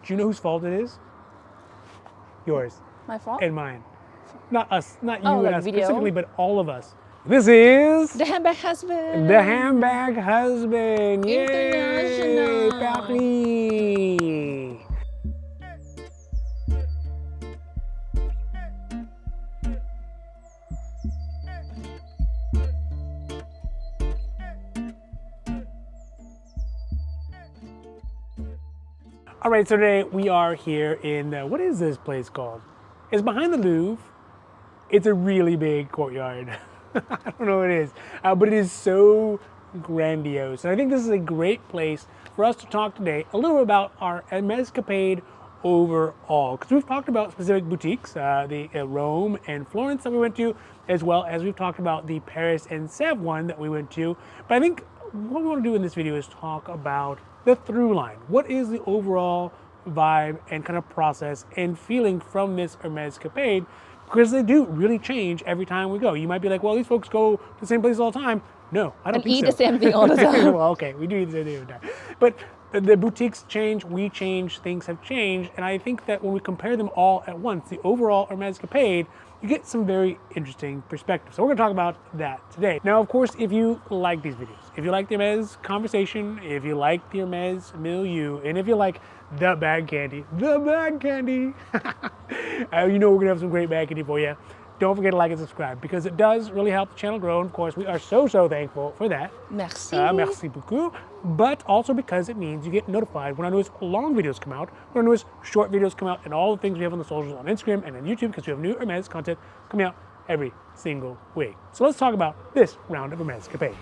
Do you know whose fault it is? Yours. My fault? And mine. Not us, not you Oh, and like us video? specifically, but all of us. This is The Handbag Husband. the Handbag Husband. Yay! International. Paris. All right, so today we are here in, what is this place called? It's behind the Louvre. It's a really big courtyard. I don't know what it is, but it is so grandiose. And I think this is a great place for us to talk today a little bit about our Hermèscapade overall. Because we've talked about specific boutiques, the Rome and Florence that we went to, as well as we've talked about the Paris and Sèvres one that we went to. But I think what we want to do in this video is talk about the through line. What is the overall vibe and kind of process and feeling from this Hermèscapade? Because they do really change every time we go. You might be like, well, these folks go to the same place all the time. No, I don't think so. And eat the same thing all the time. Well, okay, we do eat the same thing all the time. But the boutiques change, we change, things have changed. And I think that when we compare them all at once, the overall Hermèscapade, you get some very interesting perspectives. So we're gonna talk about that today. Now, of course, if you like these videos, if you like the Hermès conversation, if you like the Hermès milieu, and if you like the bag candy, you know we're gonna have some great bag candy for you. Don't forget to like and subscribe because it does really help the channel grow. And of course, we are so thankful for that. Merci. Merci beaucoup. But also because it means you get notified when our newest long videos come out, when our newest short videos come out, and all the things we have on the socials on Instagram and on YouTube, because we have new Hermès content coming out every single week. So let's talk about this round of Hermèscapades.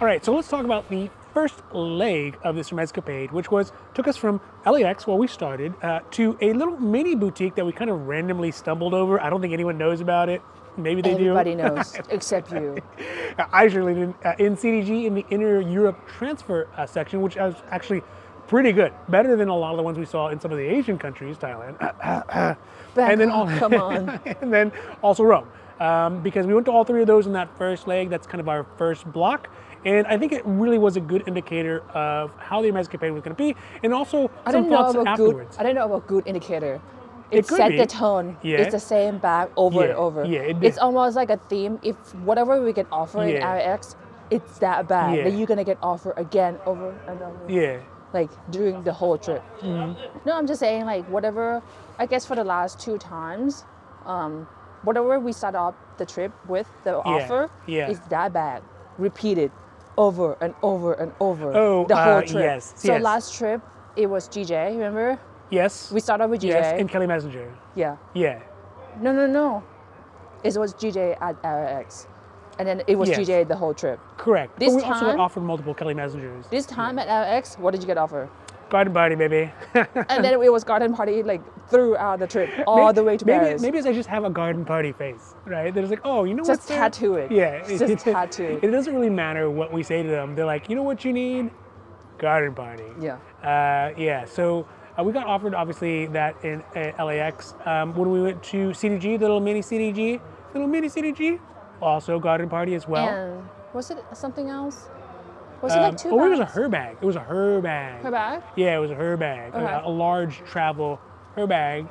All right, so let's talk about the first leg of this Hermèscapade, which took us from LAX, where we started, to a little mini boutique that we kind of randomly stumbled over. I don't think anyone knows about it. Maybe they Everybody do. knows, except you. I surely didn't. In CDG, in the Inner Europe Transfer section, which was actually pretty good, better than a lot of the ones we saw in some of the Asian countries, Thailand, and then come on. and then also Rome, because we went to all three of those in that first leg. That's kind of our first block. And I think it really was a good indicator of how the Hermèscapade was going to be, and also some thoughts afterwards. I don't know about good indicator. It It could set be. the tone. Yeah. It's the same bag over and over. Yeah, it did. It's almost like a theme. If whatever we get offered in Yeah. RX, it's that bag Yeah. that you're gonna get offered again over and over. Yeah. Like during the whole trip. Mm-hmm. No, I'm just saying like whatever. I guess for the last 2 times, whatever we start off the trip with the offer is that bag repeated over and over and over the whole trip. Yes, So yes. last trip it was GJ. Remember? Yes. We started with GJ. Yes, and Kelly Messenger. Yeah. Yeah. No. It was GJ at RX. And then it was Yes. GJ the whole trip. Correct. This but we also got time- offered multiple Kelly Messengers. This time at RX, what did you get offered? Garden party, baby. And then it was garden party like throughout the trip, all the way to Paris. Maybe I just have a garden party face, right? They're just like, oh, you know what? Just tattoo it. Yeah. Just tattoo it. It doesn't really matter what we say to them. They're like, you know what you need? Garden party. Yeah. Yeah. So we got offered, obviously, that in LAX. When we went to CDG, the little mini CDG, also garden party as well. And was it something else? Was it like 2 bags? Oh, it was a her bag. It was a her bag. Her bag? Yeah, it was a her bag. Okay. A large travel her bag.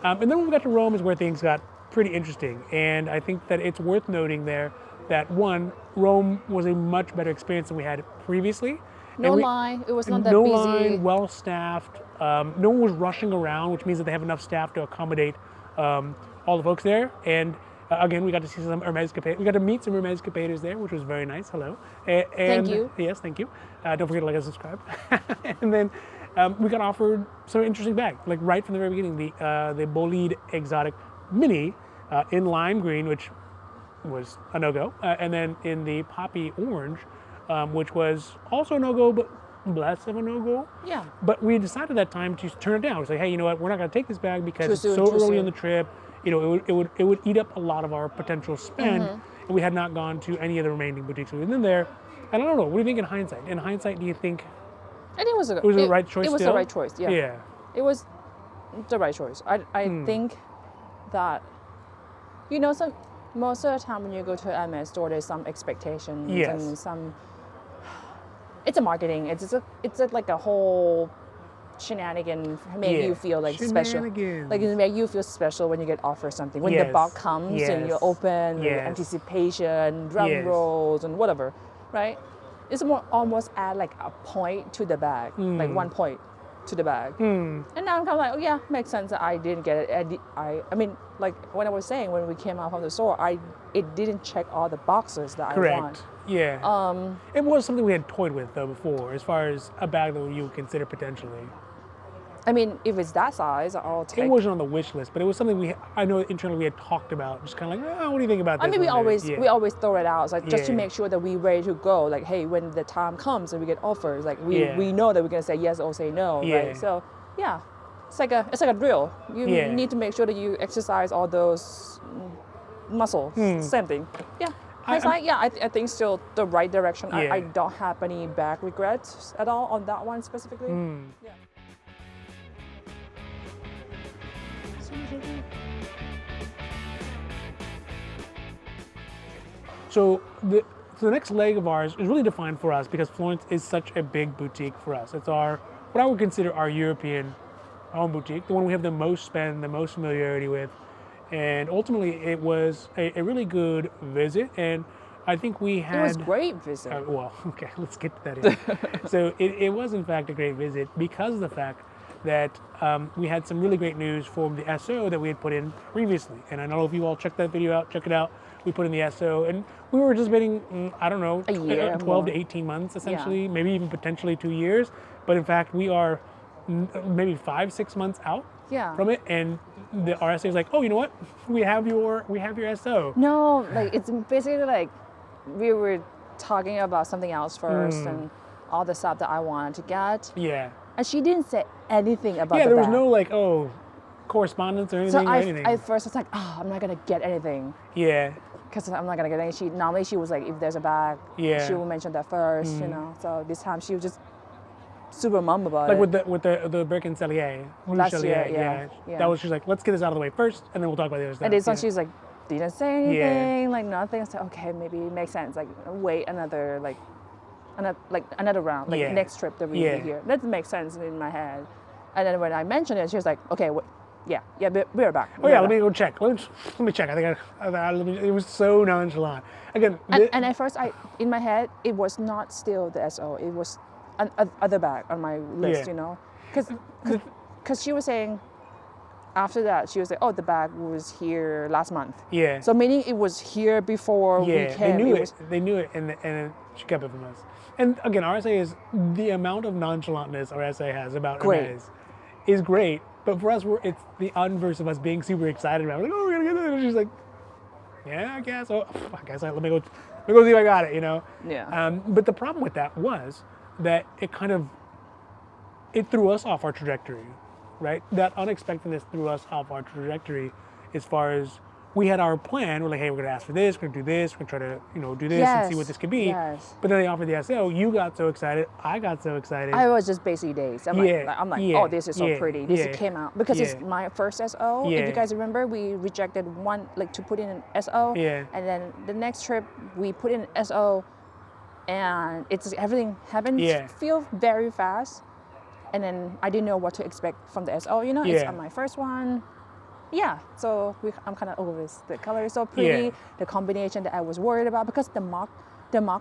And then when we got to Rome is where things got pretty interesting. And I think that it's worth noting there that one, Rome was a much better experience than we had previously. No line. It was not that no busy. line, well staffed. No one was rushing around, which means that they have enough staff to accommodate all the folks there. And again, we got to see some Hermèscapades. We got to meet some Hermèscapaders there, which was very nice. Hello. And, Thank you. Yes, thank you. Don't forget to like and subscribe. And then we got offered some interesting bag, like right from the very beginning, the Bolide Exotic Mini in lime green, which was a no-go, and then in the Poppy Orange, which was also a no-go, but less of a no-go. Yeah. But we decided that time to turn it down. We say, hey, you know what? We're not going to take this bag because it's so too early soon. in the trip. You know, it would eat up a lot of our potential spend, and we had not gone to any of the remaining boutiques within there. And I don't know. What do you think in hindsight? In hindsight, do you think I think it was it was the right choice? It was still? the right choice. Yeah. Yeah. It was the right choice. I think that, you know, most of the time when you go to an Hermès store, there's some expectations and some. It's a marketing. It's like a whole shenanigan make you feel like special. Like it make you feel special when you get offered something. When the box comes and you open, the anticipation, drum rolls and whatever, right? It's more almost add like a point to the bag, like 1 point to the bag. And now I'm kind of like, oh yeah, makes sense that I didn't get it. I mean, like when I was saying, when we came out from the store, it didn't check all the boxes that I want. Yeah. It was something we had toyed with though before, as far as a bag that you would consider potentially. I mean, if it's that size, I'll take. It wasn't on the wish list, but it was something I know internally we had talked about, just kind of like, oh, what do you think about this? I mean, we always throw it out, like just to make sure that we're ready to go. Like, hey, when the time comes and we get offers, like we know that we're gonna say yes or say no, right? So yeah, it's like a drill. You need to make sure that you exercise all those muscles. Same thing. Yeah. I think still the right direction. I don't have any bag regrets at all on that one specifically. Yeah. So the next leg of ours is really defined for us because Florence is such a big boutique for us. It's what I would consider our European home boutique, the one we have the most spend, the most familiarity with. And ultimately, it was a really good visit, and I think we had... It was a great visit. Well, okay, let's get to that in. So it was, in fact, a great visit because of the fact that we had some really great news from the SO that we had put in previously. And I don't know if you all checked that video out, check it out. We put in the SO, and we were anticipating, I don't know, 12 to 18 months, essentially, maybe even potentially 2 years. But in fact, we are maybe 5-6 months out from it, and the RSA is like, oh, you know what? We have your SO. No, like it's basically like we were talking about something else first, and all the stuff that I wanted to get. Yeah. And she didn't say anything about there was bag. no like, correspondence or anything. So I first was like, I'm not gonna get anything. Yeah. Because I'm not gonna get anything. Normally she was like, if there's a bag, she will mention that first, you know. So this time she was just super mum about it. Like with the Birkin Cellier. Last year, That was, she's like, let's get this out of the way first, and then we'll talk about the other stuff. And this one she's like, didn't say anything, like nothing. I said, okay, maybe it makes sense. Like wait another round, like next trip that we be here. That makes sense in my head. And then when I mentioned it, she was like, okay, we're back. Let me go check. Let me check. I think it was so nonchalant. Again, and at first, in my head, it was not still the SO. It was other bag on my list, you know, because she was saying. After that, she was like, oh, the bag was here last month. Yeah. So meaning it was here before we came. They knew it, and she kept it from us. And again, RSA is the amount of nonchalantness RSA has about Hermes is great. But for us, it's the inverse of us being super excited about it. Like, oh, we're gonna get it. And she's like, yeah, I guess. Oh, I guess let me go see if I got it. You know. Yeah. But the problem with that was that it threw us off our trajectory. Right? That unexpectedness threw us off our trajectory as far as we had our plan. We're like, hey, we're going to ask for this, we're going to do this, we're going to try to, do this and see what this could be. Yes. But then they offered the SO. You got so excited. I got so excited. I was just basically dazed. I'm like, oh, this is so pretty. This came out. Because it's my first SO. If you guys remember, we rejected one, like to put in an SO. Yeah. And then the next trip, we put in an SO. And everything happened feel very fast. And then I didn't know what to expect from the SO, it's on my first one. Yeah, so I'm kind of over this. The color is so pretty, the combination that I was worried about, because the mock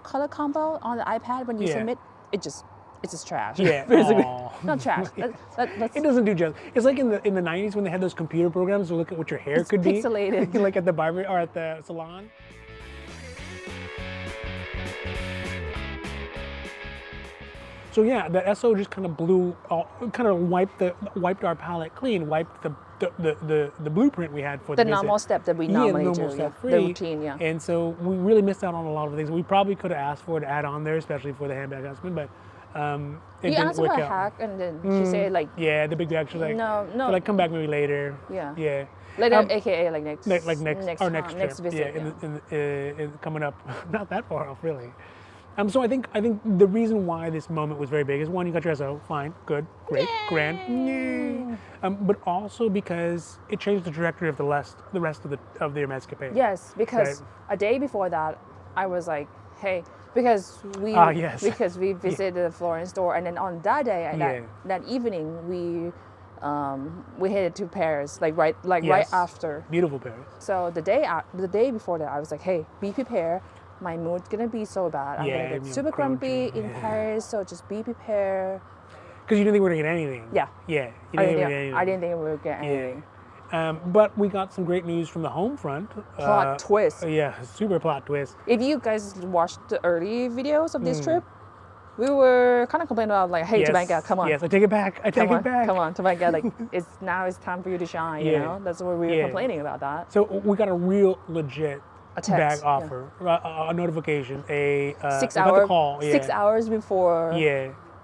color combo on the iPad, when you submit, it's just trash. Yeah, basically. Not trash. It doesn't do justice. It's like in the 90s when they had those computer programs to look at what your hair could pixelated. be. Like at the barber or at the salon. So yeah, the SO just kind of wiped our palette clean, wiped the blueprint we had for the normal step that we normally do, the routine, And so we really missed out on a lot of things we probably could have asked for to add on there, especially for the Handbag Husband, but it you didn't asked work about out. hack, and then she said like, the big bag. She's like, no, like come back maybe later. Yeah. Later, aka like next next trip. Next visit. In coming up, not that far off really. So I think the reason why this moment was very big is one, you got your SO, fine, good, great, grand, yay. But also because it changed the trajectory of the rest of the Hermèscapade. Yes, because a day before that, I was like, hey, because we visited the Florence store, and then on that day, that evening, we headed to Paris, right after. Beautiful Paris. So the day before that, I was like, hey, be prepared. My mood's gonna be so bad. I'm gonna get super grumpy in Paris, so just be prepared. Because you didn't think we were gonna get anything. Yeah. Yeah. I didn't think we were gonna get anything. But we got some great news from the home front. Plot twist. Yeah, super plot twist. If you guys watched the early videos of this trip, we were kind of complaining about hey, Tabanga, come on. Yes, I take it back. Come on, Tabanga, it's time for you to shine. You know, that's what we were complaining about that. So we got a real legit bag offer, a notification, a 6 hour call. 6 hours before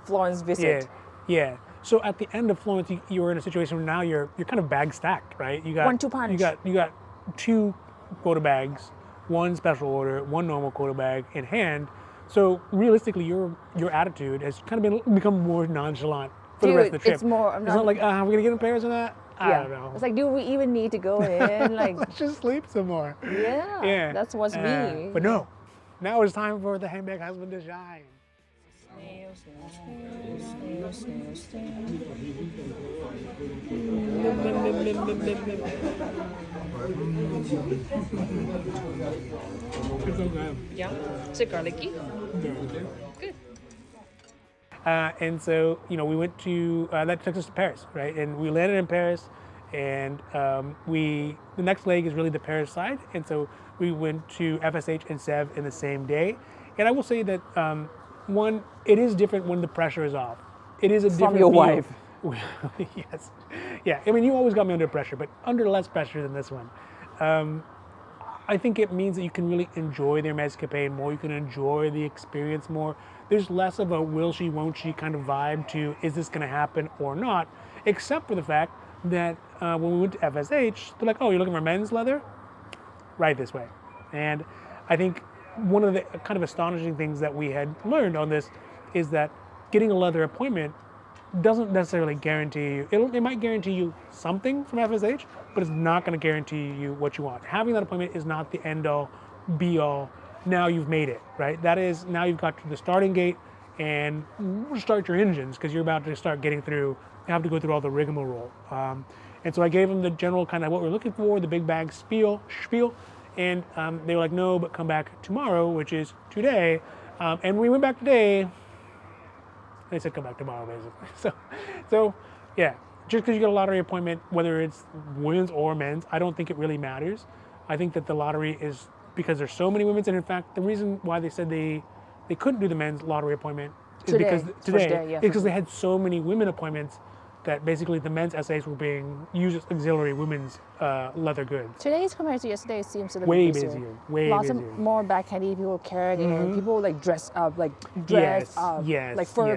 Florence visit. Yeah. So at the end of Florence, you were in a situation where now you're kind of bag stacked, right? You got 1-2 punch. You got 2 quota bags, 1 special order, 1 normal quota bag in hand. So realistically, your attitude has kind of become more nonchalant for the rest of the trip. It's more. It's not like are we gonna get in Paris or not? I don't know. It's like, do we even need to go in? Let's just sleep some more. Yeah. That's what's me. But no, now it's time for the handbag husband to shine. It's so good. Yeah. Is it garlicky? Good. And so, we went to, that took us to Paris, right? And we landed in Paris, and the next leg is really the Paris side. And so we went to FSH and Sèvres in the same day. And I will say that, one, it is different when the pressure is off. It is a different From your wife. Yes. Yeah, I mean, you always got me under pressure, but under less pressure than this one. I think it means that you can really enjoy the Hermèscapade more. You can enjoy the experience more. There's less of a will she, won't she kind of vibe to, is this going to happen or not? Except for the fact that when we went to FSH, they're like, oh, you're looking for men's leather? Right this way. And I think one of the kind of astonishing things that we had learned on this is that getting a leather appointment doesn't necessarily guarantee you, it might guarantee you something from FSH, but it's not going to guarantee you what you want. Having that appointment is not the end all, be all. Now you've made it, right? That is, now you've got to the starting gate and start your engines because you're about to start getting through, you have to go through all the rigmarole. And so I gave them the general kind of what we're looking for, the big bag spiel, and they were like, no, but come back tomorrow, which is today. And we went back today. They said come back tomorrow, basically. So yeah, just because you get a lottery appointment, whether it's women's or men's, I don't think it really matters. I think that the lottery is because there's so many women's, and in fact, the reason why they said they couldn't do the men's lottery appointment is because because they had so many women appointments that basically the men's SAs were being used as auxiliary women's leather goods. Today's compared to yesterday seems a little way busier. Lots busier. of more backhandy people carrying and people like dress up, like fur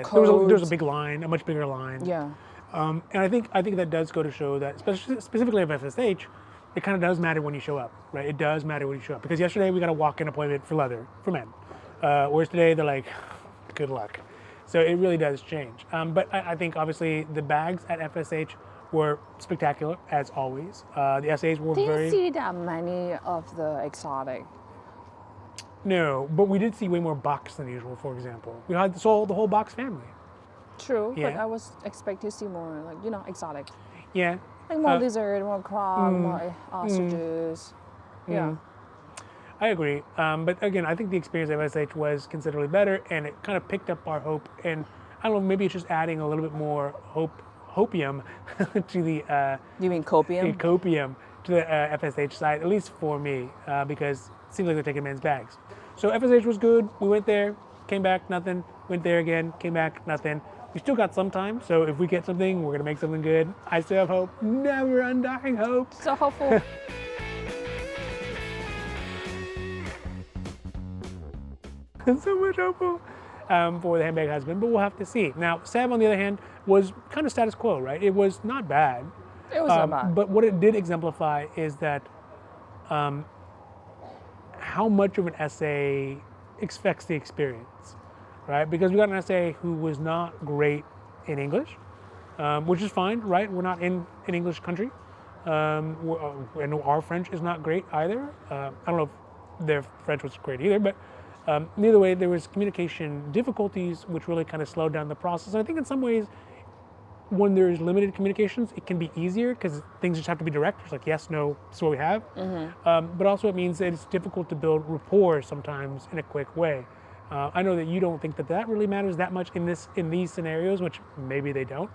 coats. There's a big line, a much bigger line. Yeah. And I think that does go to show that, specifically of FSH, it kind of does matter when you show up, right? It does matter when you show up because yesterday we got a walk-in appointment for leather for men, whereas today they're like, good luck. So it really does change. But I think obviously the bags at FSH were spectacular as always. The SAs were Didn't see that many of the exotic. No, but we did see way more box than usual. For example, we had the whole box family. True, but I was expecting to see more like exotic. Yeah. Like more lizard, more crab, more ostriches. Yeah. I agree. But again, I think the experience at FSH was considerably better, and it kind of picked up our hope. And I don't know, maybe it's just adding a little bit more hopium to the. You mean copium? Copium to the FSH side, at least for me, because it seems like they're taking men's bags. So FSH was good. We went there, came back, nothing. Went there again, came back, nothing. We still got some time, so if we get something, we're gonna make something good. I still have hope, never undying hope. So hopeful. So much hopeful for the handbag husband, but we'll have to see. Now, Sèvres, on the other hand, was kind of status quo, right? It was not bad. It was not bad. But what it did exemplify is that how much of an essay affects the experience, right? Because we got an SA who was not great in English, which is fine, right? We're not in an English country. I know our French is not great either. I don't know if their French was great either, but either way, there was communication difficulties, which really kind of slowed down the process. And I think in some ways, when there's limited communications, it can be easier because things just have to be direct. It's like, yes, no, this is what we have. But also it means that it's difficult to build rapport sometimes in a quick way. I know that you don't think that that really matters that much in these scenarios, which maybe they don't.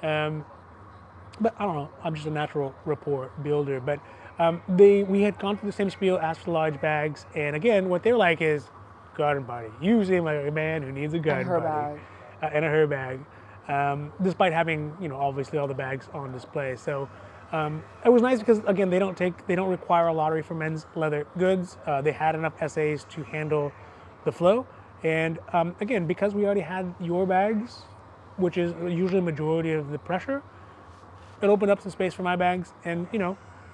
But I don't know, I'm just a natural rapport builder. But we had gone through the same spiel, asked for large bags. And again, what they're like is, garden body. You seem like a man who needs a garden body. And a her bag. Despite having, obviously all the bags on display. So it was nice because, again, they don't require a lottery for men's leather goods. They had enough SAs to handle the flow. And again, because we already had your bags, which is usually a majority of the pressure, it opened up some space for my bags. And,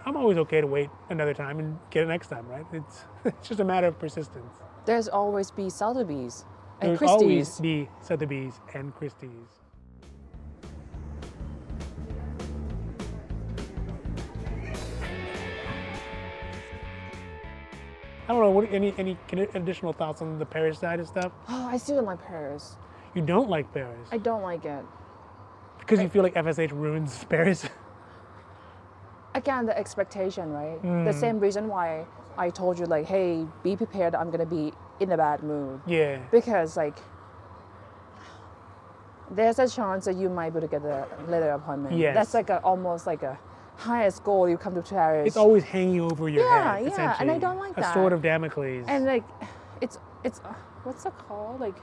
I'm always okay to wait another time and get it next time, right? It's just a matter of persistence. There's always be Sotheby's and There's Christie's. always be Sotheby's and Christie's. I don't know, any additional thoughts on the Paris side of stuff? Oh, I still don't like Paris. You don't like Paris? I don't like it. Because you feel like FSH ruins Paris? Again, the expectation, right? The same reason why I told you, like, hey, be prepared, I'm going to be in a bad mood. Yeah. Because, like, there's a chance that you might be able to get a leather appointment. Yes. That's like almost like a highest goal you come to Paris. It's always hanging over your head, Yeah, essentially. and I don't like that. A sword of Damocles. And, like, it's what's it called? Like,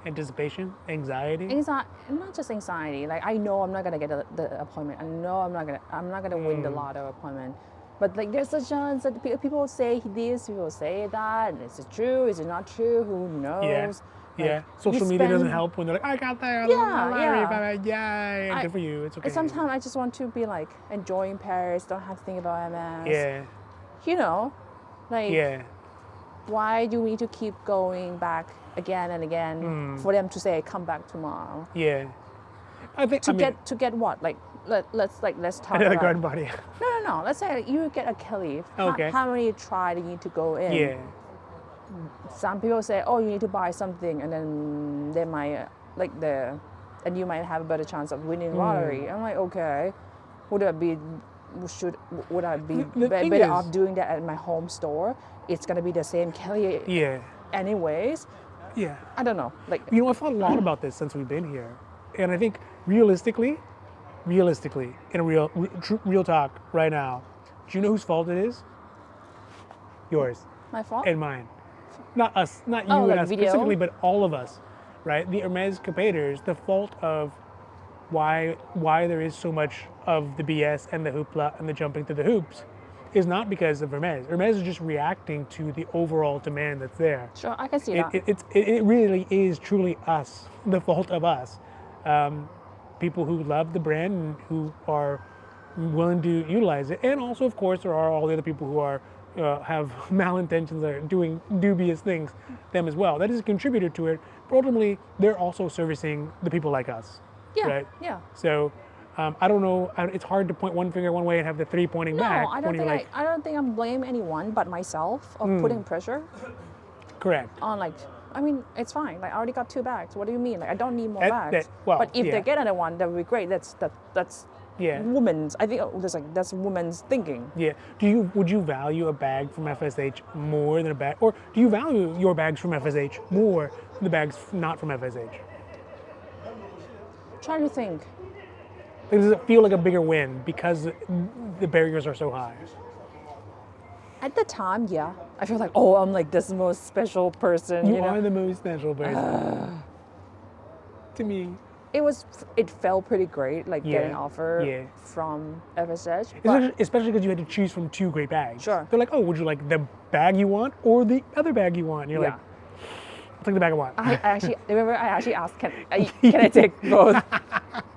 anticipation, anxiety. it's not just anxiety. Like, I know I'm not gonna get the appointment. I know I'm not gonna win the lotto appointment. But like, there's a chance that people say this, people say that. And is it true? Is it not true? Who knows? Yeah. Like, Social media doesn't help when they're like, I got there. Yay. I- Good for you. It's okay. Sometimes I just want to be like enjoying Paris. Don't have to think about MS. Yeah. Like, why do we need to keep going back again and again for them to say come back tomorrow? Yeah. I think To get what? Like, let's talk another about garden body. No. Let's say you get a Kelly. Okay. How many try do you need to go in? Yeah. Some people say, oh, you need to buy something, and then they might and you might have a better chance of winning lottery. I'm like, okay, would I be better off doing that at my home store? It's gonna be the same Kelly. Yeah. Anyways. Yeah. I don't know. Like, I've thought a lot about this since we've been here, and I think realistically, in a real talk right now, do you know whose fault it is? Yours. my fault. And mine. Not us, not you Oh, and like us video? specifically, but all of us, right? The Hermèscapades, the fault of why there is so much of the BS and the hoopla and the jumping through the hoops is not because of Hermès. Hermès is just reacting to the overall demand that's there. Sure, I can see that. It really is truly us, the fault of us. People who love the brand and who are willing to utilize it. And also, of course, there are all the other people who are have malintentions or doing dubious things, them as well. That is a contributor to it. But ultimately, they're also servicing the people like us. Yeah, Right? yeah. So I don't know. It's hard to point one finger one way and have the three pointing back. No, I don't think I'm blaming anyone but myself of putting pressure Correct. on, like, I mean, it's fine. Like, I already got 2 bags. What do you mean? Like, I don't need more bags. well, but if yeah. they get another one, that would be great. That's Yeah. women's. I think that's women's thinking. Yeah. Would you value a bag from FSH more than a bag, or do you value your bags from FSH more than the bags not from FSH? Try to think. Like, does it feel like a bigger win because the barriers are so high? At the time, yeah, I feel like, oh, I'm like this most special person. You You know, are the most special person to me. it felt pretty great, like Yeah, getting offer yeah. from FSH. But Especially because you had to choose from 2 great bags. Sure. They're like, oh, would you like the bag you want or the other bag you want? And you're yeah. like, I'll take the bag I want. I actually asked, can I take both?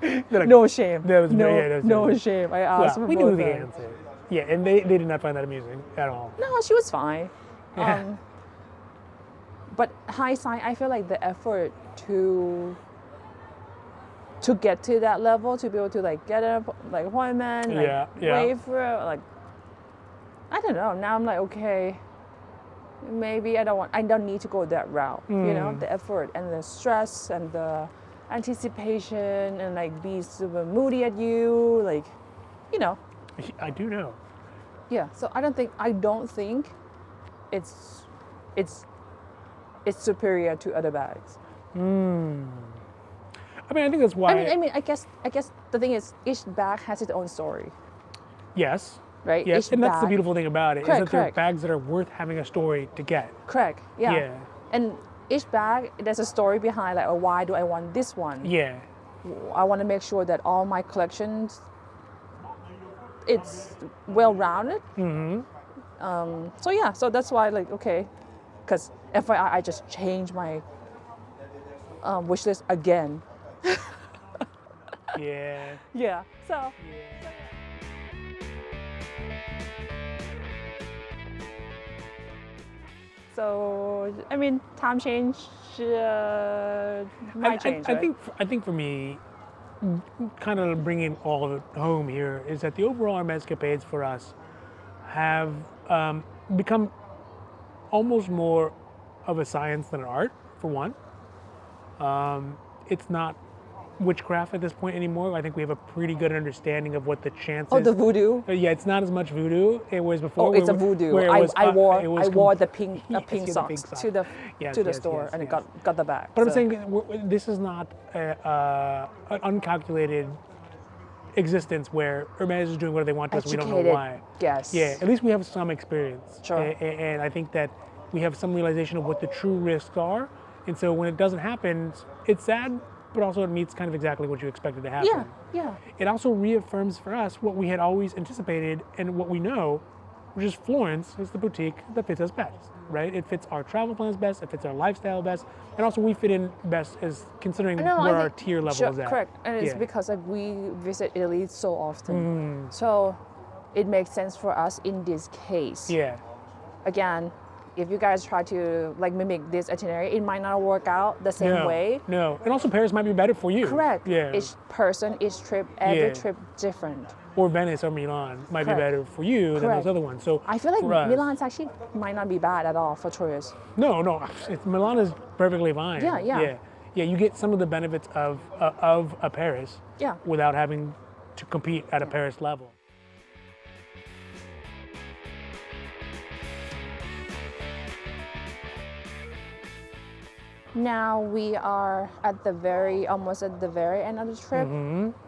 They're like, No shame. That was- yeah, that was- no shame. I asked well, for we both. knew the answer. Yeah, and they did not find that amusing at all. No, she was fine. Yeah. But hindsight, I feel like the effort to get to that level, to be able to like get an appointment, like wait for it, like I don't know. Now I'm like, okay, maybe I don't need to go that route. You know, the effort and the stress and the anticipation and like be super moody at you, like, you know. I do know. Yeah. So I don't think it's superior to other bags. I mean, I think that's why. I guess the thing is, each bag has its own story. Yes. Right. Yes, and that's the beautiful thing about it. Correct, is that there are bags that are worth having a story to get. Correct. Yeah. Yeah. And each bag, there's a story behind, like, oh, why do I want this one? Yeah. I want to make sure that all my collections, it's well-rounded. So yeah, so that's why, like, okay, because FYI, I just changed my wish list again. Yeah. Yeah. So. So I mean, time change might change. I think for me, kind of bringing all of it home here is that the overall Hermèscapades for us have become almost more of a science than an art. For one, it's not witchcraft at this point anymore. I think we have a pretty good understanding of what the chances. Oh, the voodoo. Yeah, it's not as much voodoo. It was before. Oh, it's a voodoo. I wore the pink socks to the store, and it got the bag. But I'm saying this is not an uncalculated existence where Hermès is doing whatever they want to us. We don't know why. Yes. Yeah. At least we have some experience. Sure. And I think that we have some realization of what the true risks are. And so when it doesn't happen, it's sad, but also it meets kind of exactly what you expected to happen. Yeah. It also reaffirms for us what we had always anticipated and what we know, which is Florence is the boutique that fits us best, right? It fits our travel plans best, it fits our lifestyle best, and also we fit in best as considering where our tier level is at. Correct, and it's because like we visit Italy so often, so it makes sense for us in this case. Yeah. Again, if you guys try to like mimic this itinerary, it might not work out the same way. No, and also Paris might be better for you. Correct. Yeah. Each person, each trip, every trip different. Or Venice or Milan might be better for you than those other ones. So I feel like Milan's actually might not be bad at all for tourists. No, Milan is perfectly fine. Yeah. You get some of the benefits of a Paris. Yeah. Without having to compete at a Paris level. Now we are almost at the very end of the trip.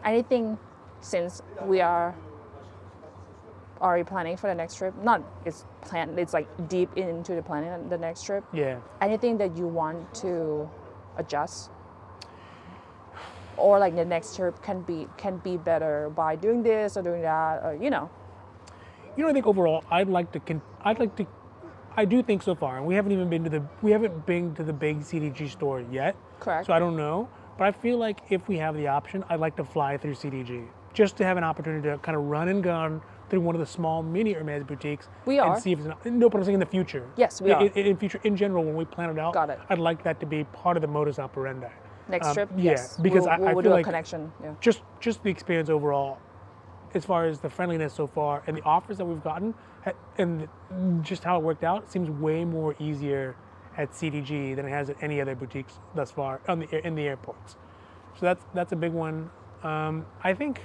Anything, since we are already planning for the next trip, it's like deep into the planning of the next trip. Yeah. Anything that you want to adjust? Or like the next trip can be better by doing this or doing that, or I think overall I do think so far, and we haven't been to the big CDG store yet. Correct. So I don't know, but I feel like if we have the option, I'd like to fly through CDG just to have an opportunity to kind of run and gun through one of the small mini Hermès boutiques. And see if it's no, but I'm saying in the future. Yes, we are. In general, when we plan it out, Got it. I'd like that to be part of the modus operandi. Next trip, yes. Because I we'll feel do like a connection. Yeah. Just the experience overall, as far as the friendliness so far and the offers that we've gotten and just how it worked out, seems way more easier at CDG than it has at any other boutiques thus far in the airports. So that's a big one. I think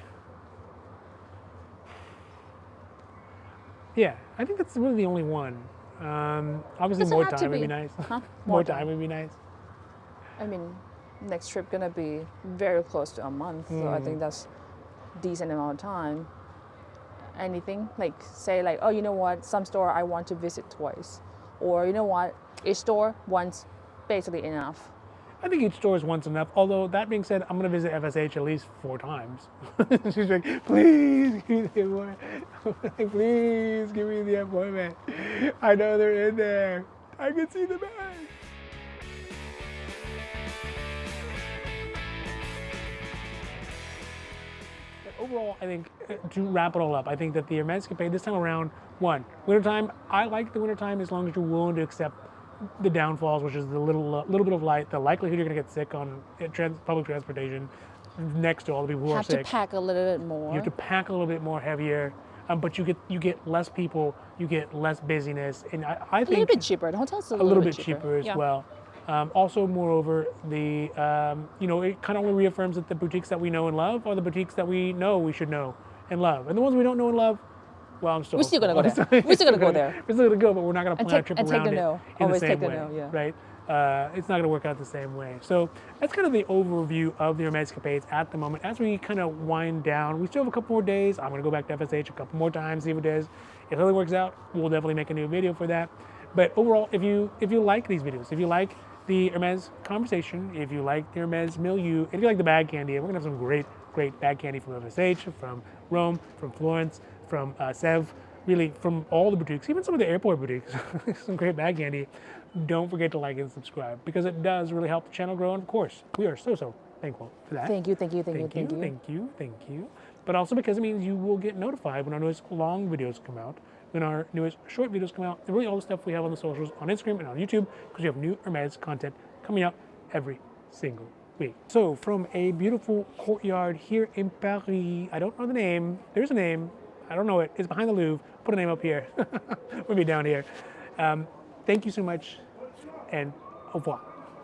that's really the only one. Obviously more time would be nice. Huh? More time would be nice. I mean, next trip gonna be very close to a month, so I think that's decent amount of time. Anything like say like, oh, you know what, some store I want to visit twice, or you know what, each store once, basically enough. I think each store is once enough. Although that being said, I'm gonna visit FSH at least 4 times. She's like, please give me the appointment. Please give me the appointment. I know they're in there. I can see the bag. Overall, I think, to wrap it all up, I think that the Hermèscapade this time around, wintertime, I like the wintertime as long as you're willing to accept the downfalls, which is the little bit of light, the likelihood you're going to get sick on public transportation next to all the people who are sick. Have to pack a little bit more. You have to pack a little bit more heavier, but you get less people, you get less busyness, and I think a little bit cheaper. The hotel's a little bit cheaper as well. Also, moreover, the it kind of only reaffirms that the boutiques that we know and love are the boutiques that we know we should know and love, and the ones we don't know and love. Well, we're still gonna go there. We're still gonna go there. We're still gonna go, but we're not gonna plan our trip around it in the same way, yeah. right? It's not gonna work out the same way. So that's kind of the overview of the Hermèscapades at the moment. As we kind of wind down, we still have a couple more days. I'm gonna go back to FSH a couple more times, see if it is. If it works out, we'll definitely make a new video for that. But overall, if you like these videos, if you like the Hermès conversation, if you like the Hermès milieu, if you like the bag candy, we're gonna have some great bag candy from FSH, from Rome, from Florence, from Sèvres, really from all the boutiques, even some of the airport boutiques, some great bag candy. Don't forget to like and subscribe because it does really help the channel grow. And of course, we are so thankful for that. Thank you. But also because it means you will get notified when our newest long videos come out, when our newest short videos come out, and really all the stuff we have on the socials, on Instagram and on YouTube, because we have new Hermès content coming out every single week. So from a beautiful courtyard here in Paris, I don't know the name. There's a name. I don't know it. It's behind the Louvre. Put a name up here. We'll be down here. Thank you so much, and au revoir.